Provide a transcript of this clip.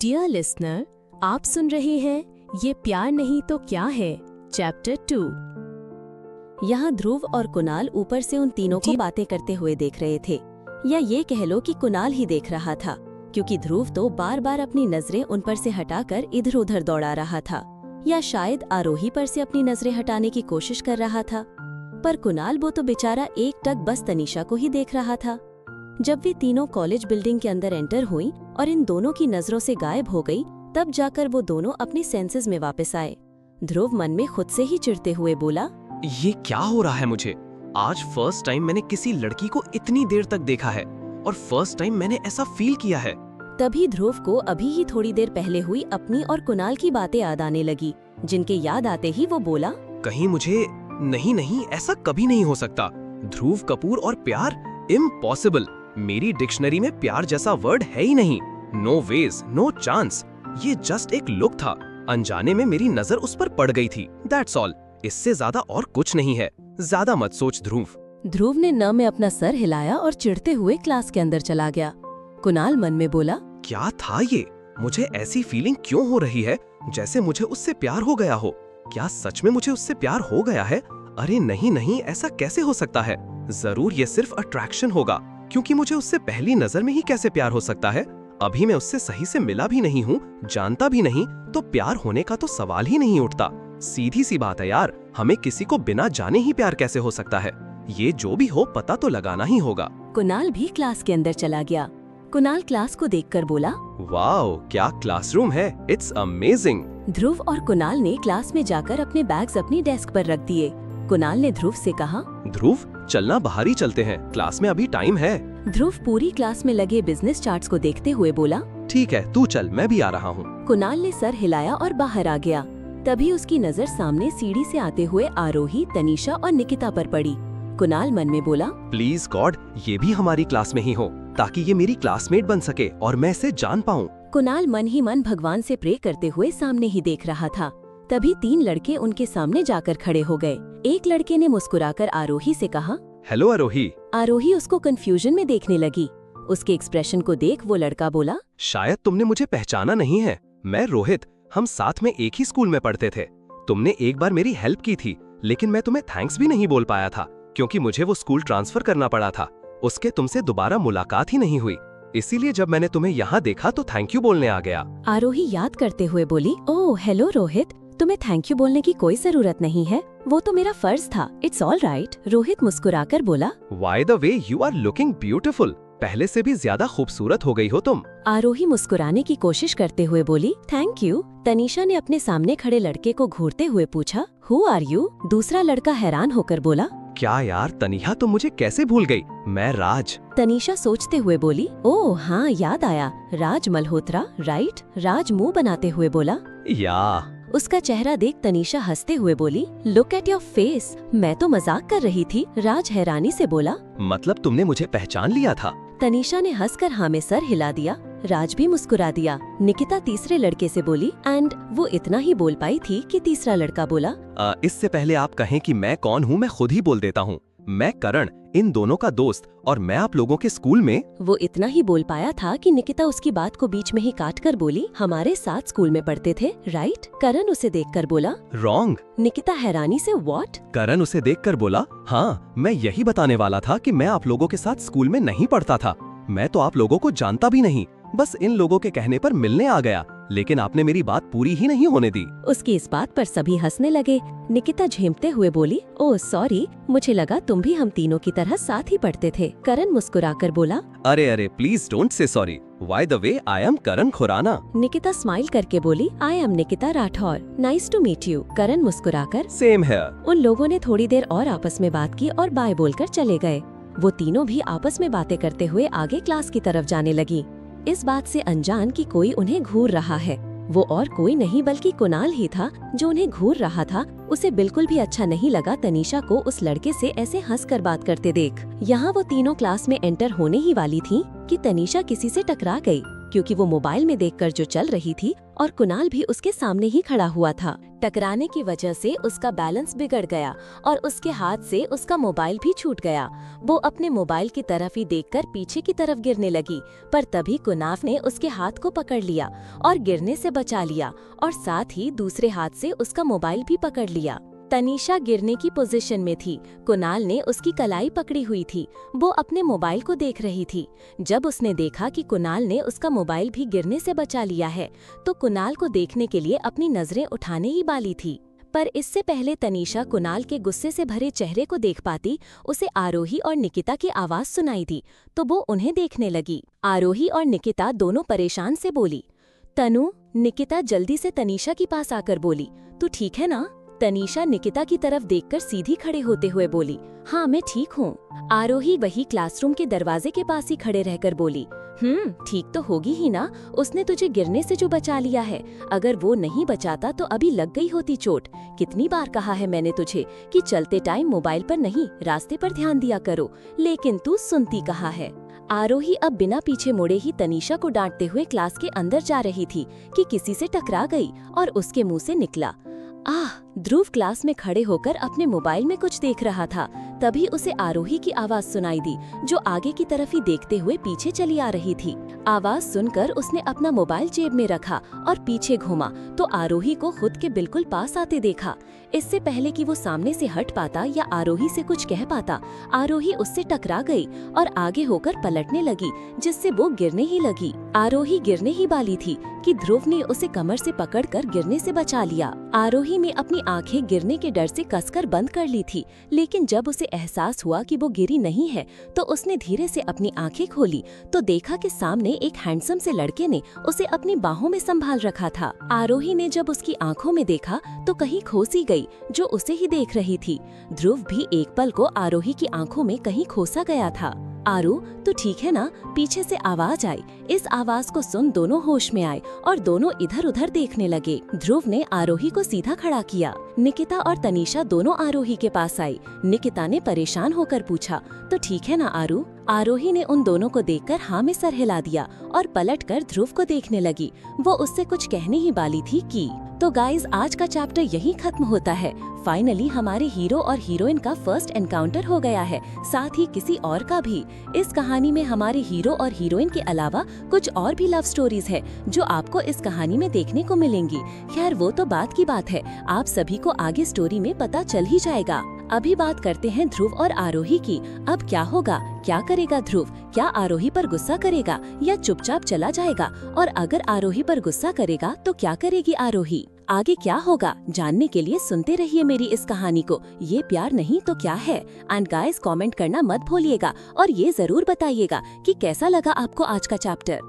Dear listener, आप सुन रहे हैं ये प्यार नहीं तो क्या है, चैप्टर 2। यहाँ ध्रुव और कुणाल ऊपर से उन तीनों को बातें करते हुए देख रहे थे, या ये कह लो कि कुणाल ही देख रहा था, क्योंकि ध्रुव तो बार बार अपनी नजरें उन पर से हटाकर इधर उधर दौड़ा रहा था, या शायद आरोही पर से अपनी नजरें हटाने की कोशिश कर रहा था। पर कुणाल वो तो बेचारा एक टक बस तनीषा को ही देख रहा था। जब वे तीनों कॉलेज बिल्डिंग के अंदर एंटर हुई और इन दोनों की नजरों से गायब हो गई, तब जाकर वो दोनों अपने सेंसेस में वापस आए। ध्रुव मन में खुद से ही चिढ़ते हुए बोला, ये क्या हो रहा है मुझे? आज फर्स्ट टाइम मैंने किसी लड़की को इतनी देर तक देखा है और फर्स्ट टाइम मैंने ऐसा फील किया है। तभी ध्रुव को अभी ही थोड़ी देर पहले हुई अपनी और कुणाल की बातें याद आने लगी, जिनके याद आते ही वो बोला, कहीं मुझे नहीं, ऐसा कभी नहीं हो सकता। ध्रुव कपूर और प्यार, इम्पॉसिबल। मेरी डिक्शनरी में प्यार जैसा वर्ड है ही नहीं। No ways, no chance. ये जस्ट एक लुक था, अनजाने में मेरी नजर उस पर पड़ गई थी, दैट्स ऑल। इससे ज्यादा और कुछ नहीं है। ज्यादा मत सोच ध्रुव। ध्रुव ने न में अपना सर हिलाया और चिढ़ते हुए क्लास के अंदर चला गया। कुणाल मन में बोला, क्या था ये? मुझे ऐसी फीलिंग क्यों हो रही है जैसे मुझे उससे प्यार हो गया हो? क्या सच में मुझे उससे प्यार हो गया है? अरे नहीं, ऐसा कैसे हो सकता है? जरूर ये सिर्फ अट्रैक्शन होगा, क्योंकि मुझे उससे पहली नजर में ही कैसे प्यार हो सकता है? अभी मैं उससे सही से मिला भी नहीं हूँ, जानता भी नहीं, तो प्यार होने का तो सवाल ही नहीं उठता। सीधी सी बात है यार, हमें किसी को बिना जाने ही प्यार कैसे हो सकता है? ये जो भी हो पता तो लगाना ही होगा। कुणाल भी क्लास के अंदर चला गया। कुणाल क्लास को देखकर बोला, वाओ, क्या क्लासरूम है, इट्स अमेजिंग। ध्रुव और कुणाल ने क्लास में जाकर अपने बैग्स अपनी डेस्क पर रख दिए। कुणाल ने ध्रुव से कहा, ध्रुव चलना, बाहर ही चलते हैं, क्लास में अभी टाइम है। ध्रुव पूरी क्लास में लगे बिजनेस चार्ट्स को देखते हुए बोला, ठीक है, तू चल, मैं भी आ रहा हूँ। कुणाल ने सर हिलाया और बाहर आ गया। तभी उसकी नजर सामने सीढ़ी से आते हुए आरोही, तनीषा और निकिता पर पड़ी। कुणाल मन में बोला, प्लीज गॉड, ये भी हमारी क्लास में ही हो, ताकि ये मेरी क्लासमेट बन सके और मैं इसे जान पाऊँ। कुणाल मन ही मन भगवान से प्रे करते हुए सामने ही देख रहा था। तभी 3 लड़के उनके सामने जाकर खड़े हो गए। एक लड़के ने मुस्कुराकर आरोही से कहा, हेलो आरोही। आरोही उसको कंफ्यूजन में देखने लगी। उसके एक्सप्रेशन को देख वो लड़का बोला, शायद तुमने मुझे पहचाना नहीं है, मैं रोहित, हम साथ में एक ही स्कूल में पढ़ते थे। तुमने एक बार मेरी हेल्प की थी, लेकिन मैं तुम्हें थैंक्स भी नहीं बोल पाया था, क्योंकि मुझे वो स्कूल ट्रांसफर करना पड़ा था। उसके तुमसे दोबारा मुलाकात ही नहीं हुई, इसीलिए जब मैंने तुम्हें यहाँ देखा तो थैंक यू बोलने आ गया। आरोही याद करते हुए बोली, ओह हेलो रोहित, तुम्हें थैंक यू बोलने की कोई जरूरत नहीं है, वो तो मेरा फर्ज था, इट्स ऑल राइट। रोहित मुस्कुराकर बोला, By the way, you are looking beautiful. पहले से भी ज्यादा खूबसूरत हो गई हो तुम। आरोही मुस्कुराने की कोशिश करते हुए बोली, थैंक यू। तनीषा ने अपने सामने खड़े लड़के को घूरते हुए पूछा, हु आर यू? दूसरा लड़का हैरान होकर बोला, क्या यार तनीहा, तो मुझे कैसे भूल गई? मैं राज। तनीषा सोचते हुए बोली, ओह हाँ याद आया, राज मल्होत्रा, राइट? राज मुंह बनाते हुए बोला, या। उसका चेहरा देख तनीषा हंसते हुए बोली, लुक एट योर फेस, मैं तो मजाक कर रही थी। राज हैरानी से बोला, मतलब तुमने मुझे पहचान लिया था? तनीषा ने हंसकर हाँ में सर हिला दिया। राज भी मुस्कुरा दिया। निकिता तीसरे लड़के से बोली, एंड वो इतना ही बोल पाई थी कि तीसरा लड़का बोला, इससे पहले आप कहें कि मैं कौन हूँ, मैं खुद ही बोल देता हूँ। मैं करण, इन दोनों का दोस्त, और मैं आप लोगों के स्कूल में। वो इतना ही बोल पाया था कि निकिता उसकी बात को बीच में ही काट कर बोली, हमारे साथ स्कूल में पढ़ते थे, राइट? करण उसे देखकर बोला, रॉन्ग। निकिता हैरानी से, व्हाट? करण उसे देखकर बोला, हाँ, मैं यही बताने वाला था कि मैं आप लोगों के साथ स्कूल में नहीं पढ़ता था। मैं तो आप लोगों को जानता भी नहीं, बस इन लोगों के कहने पर मिलने आ गया, लेकिन आपने मेरी बात पूरी ही नहीं होने दी। उसकी इस बात पर सभी हंसने लगे। निकिता झेमते हुए बोली, ओह सॉरी, मुझे लगा तुम भी हम तीनों की तरह साथ ही पढ़ते थे। करण मुस्कुराकर बोला, अरे please don't say sorry, by the way I am Karan Khurana. Nikita smile करके बोली, I am Nikita Rathore, nice to meet you. Karan मुस्कुराकर, सेम हियर। उन लोगों ने थोड़ी देर और आपस में बात की और बाय बोलकर चले गए। वो तीनों भी आपस में बातें करते हुए आगे क्लास की तरफ जाने लगी, इस बात से अनजान कि कोई उन्हें घूर रहा है। वो और कोई नहीं बल्कि कुणाल ही था जो उन्हें घूर रहा था। उसे बिल्कुल भी अच्छा नहीं लगा तनीषा को उस लड़के से ऐसे हंसकर बात करते देख। यहाँ वो तीनों क्लास में एंटर होने ही वाली थी कि तनीषा किसी से टकरा गई। क्योंकि वो मोबाइल में देखकर जो चल रही थी और कुणाल भी उसके सामने ही खड़ा हुआ था। टकराने की वजह से उसका बैलेंस बिगड़ गया और उसके हाथ से उसका मोबाइल भी छूट गया। वो अपने मोबाइल की तरफ ही देखकर पीछे की तरफ गिरने लगी, पर तभी कुनाल ने उसके हाथ को पकड़ लिया और गिरने से बचा लिया और साथ ही दूसरे हाथ से उसका मोबाइल भी पकड़ लिया। तनीषा गिरने की पोजीशन में थी। कुणाल ने उसकी कलाई पकड़ी हुई थी। वो अपने मोबाइल को देख रही थी। जब उसने देखा कि कुणाल ने उसका मोबाइल भी गिरने से बचा लिया है, तो कुणाल को देखने के लिए अपनी नजरें उठाने ही वाली थी। पर इससे पहले तनीषा कुणाल के गुस्से से भरे चेहरे को देख पाती, उसे आरोही और निकिता की आवाज सुनाई दी, तो वो उन्हें देखने लगी। आरोही और निकिता दोनों परेशान से बोली, तनु। निकिता जल्दी से तनीषा के पास आकर बोली, तू ठीक है ना? तनीषा निकिता की तरफ देखकर सीधी खड़े होते हुए बोली, हाँ मैं ठीक हूँ। आरोही वही क्लासरूम के दरवाजे के पास ही खड़े रहकर बोली, ठीक तो होगी ही ना, उसने तुझे गिरने से जो बचा लिया है। अगर वो नहीं बचाता तो अभी लग गई होती चोट। कितनी बार कहा है मैंने तुझे कि चलते टाइम मोबाइल पर नहीं, रास्ते पर ध्यान दिया करो, लेकिन तू सुनती कहाँ है। आरोही अब बिना पीछे मुड़े ही तनीषा को डांटते हुए क्लास के अंदर जा रही थी कि किसी से टकरा गई और उसके मुंह से निकला, आह। ध्रुव क्लास में खड़े होकर अपने मोबाइल में कुछ देख रहा था। तभी उसे आरोही की आवाज सुनाई दी, जो आगे की तरफ ही देखते हुए पीछे चली आ रही थी। आवाज सुनकर उसने अपना मोबाइल जेब में रखा और पीछे घूमा तो आरोही को खुद के बिल्कुल पास आते देखा। इससे पहले कि वो सामने से हट पाता या आरोही से कुछ कह पाता, आरोही उससे टकरा गई और आगे होकर पलटने लगी, जिससे वो गिरने ही लगी। आरोही गिरने ही वाली थी कि ध्रुव ने उसे कमर से पकड़कर गिरने से बचा लिया। आरोही में अपनी आंखें गिरने के डर से कसकर बंद कर ली थी, लेकिन जब उसे एहसास हुआ कि वो गिरी नहीं है, तो उसने धीरे से अपनी आंखें खोली तो देखा कि सामने एक हैंडसम से लड़के ने उसे अपनी बाहों में संभाल रखा था। आरोही ने जब उसकी आंखों में देखा तो कहीं खो सी गई, जो उसे ही देख रही थी। ध्रुव भी एक पल को आरोही की आंखों में कहीं खोसा गया था। आरू, तू ठीक है ना? पीछे से आवाज आई। इस आवाज को सुन दोनों होश में आए और दोनों इधर उधर देखने लगे। ध्रुव ने आरोही को सीधा खड़ा किया। निकिता और तनीषा दोनों आरोही के पास आई। निकिता ने परेशान होकर पूछा, तो ठीक है ना आरू? आरोही ने उन दोनों को देखकर हाँ में सर हिला दिया और पलटकर ध्रुव को देखने लगी। वो उससे कुछ कहने ही वाली थी कि तो गाइज, आज का चैप्टर यहीं खत्म होता है। फाइनली हमारे हीरो और हीरोइन का फर्स्ट एनकाउंटर हो गया है, साथ ही किसी और का भी। इस कहानी में हमारे हीरो और हीरोइन के अलावा कुछ और भी लव स्टोरीज है जो आपको इस कहानी में देखने को मिलेंगी। खैर वो तो बात की बात है, आप सभी को आगे स्टोरी में पता चल ही जाएगा। अभी बात करते हैं ध्रुव और आरोही की। अब क्या होगा? क्या करेगा ध्रुव? क्या आरोही पर गुस्सा करेगा या चुपचाप चला जाएगा? और अगर आरोही पर गुस्सा करेगा तो क्या करेगी आरोही? आगे क्या होगा जानने के लिए सुनते रहिए मेरी इस कहानी को। ये प्यार नहीं तो क्या है? एंड गाइस, कमेंट करना मत भूलिएगा और ये जरूर बताइएगा कि कैसा लगा आपको आज का चैप्टर।